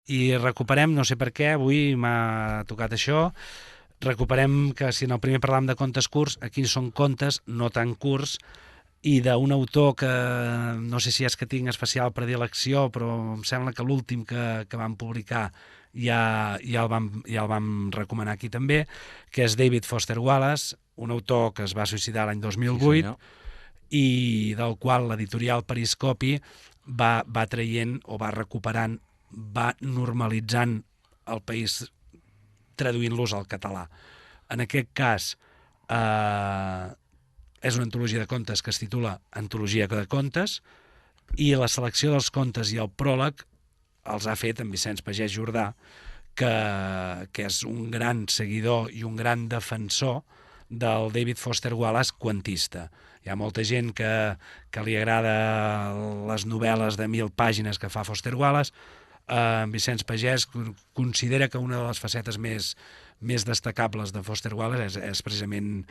I recuperem, no sé per què, avui m'ha tocat això, recuperem que si en el primer parlàvem de contes curts, aquí són contes no tan curts, i d'un autor que no sé si és que tinc especial predilecció, però em sembla que l'últim que vam publicar ja el vam recomanar aquí també, que és David Foster Wallace, un autor que es va suïcidar l'any Sí, 2008 senyor. i del qual l'editorial Periscopi va traient o va recuperant, va normalitzant el país traduint-los al català. En aquest cas, és una antologia de contes que es titula Antologia de contes, i la selecció dels contes i el pròleg els ha fet en Vicenç Pagès Jordà, que és un gran seguidor i un gran defensor del David Foster Wallace quantista. Hi ha molta gent que li agrada les novel·les de 1.000 pàgines que fa Foster Wallace. Vicenç Pagès considera que una de les facetes més destacables de Foster Wallace és precisament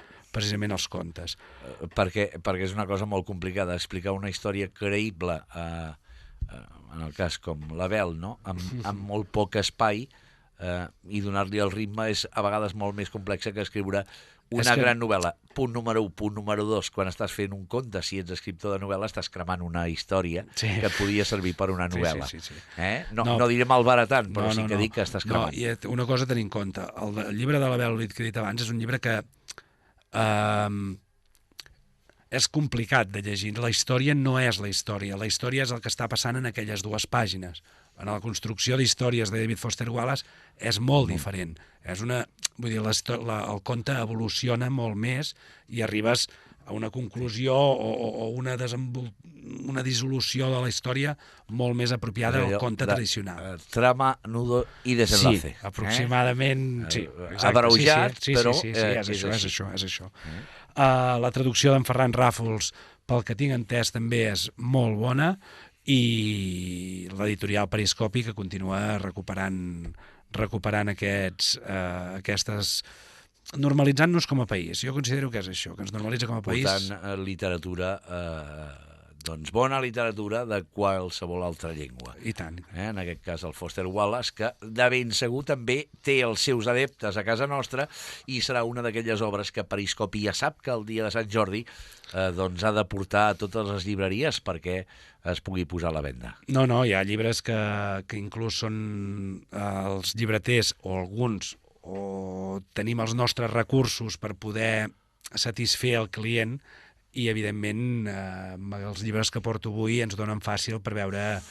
els contes. Perquè és una cosa molt complicada explicar una història creïble en el cas com l'Abel, no? amb molt poc espai, i donar-li el ritme és a vegades molt més complexa que escriure una gran novel·la. Punt número 1. Punt número 2. Quan estàs fent un conte, si ets escriptor de novel·la, estàs cremant una història que et podia servir per una novel·la. Sí. No diré malbaratant, però sí que dic que estàs cremant. I una cosa a tenir en compte, el llibre de l'Abel Olit que he dit abans és un llibre que és complicat de llegir. La història no és la història és el que està passant en aquelles 2 pàgines. En la construcció d'històries de David Foster Wallace és molt diferent. Vull dir, el conte evoluciona molt més i arribes a una conclusió o una dissolució de la història molt més apropiada al conte tradicional. Trama, nudo i desenlace. Sí, aproximadament, sí. Abreujat, però és això. La traducció d'en Ferran Ràfols, pel que tinc entès, també és molt bona, i l'editorial Periscopi, que continua recuperant aquestes, normalitzant-nos com a país. Jo considero que és això, que ens normalitza com a país. Portant literatura, doncs bona literatura de qualsevol altra llengua. I tant. En aquest cas el Foster Wallace, que de ben segur també té els seus adeptes a casa nostra, i serà una d'aquelles obres que Periscopi ja sap que el dia de Sant Jordi doncs ha de portar a totes les llibreries perquè es pugui posar a la venda. No, hi ha llibres que inclús són els llibreters o alguns, o tenim els nostres recursos per poder satisfer el client, i evidentment els llibres que porto avui ens donen fàcil per veure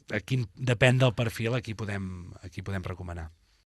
depèn del perfil a qui podem recomanar.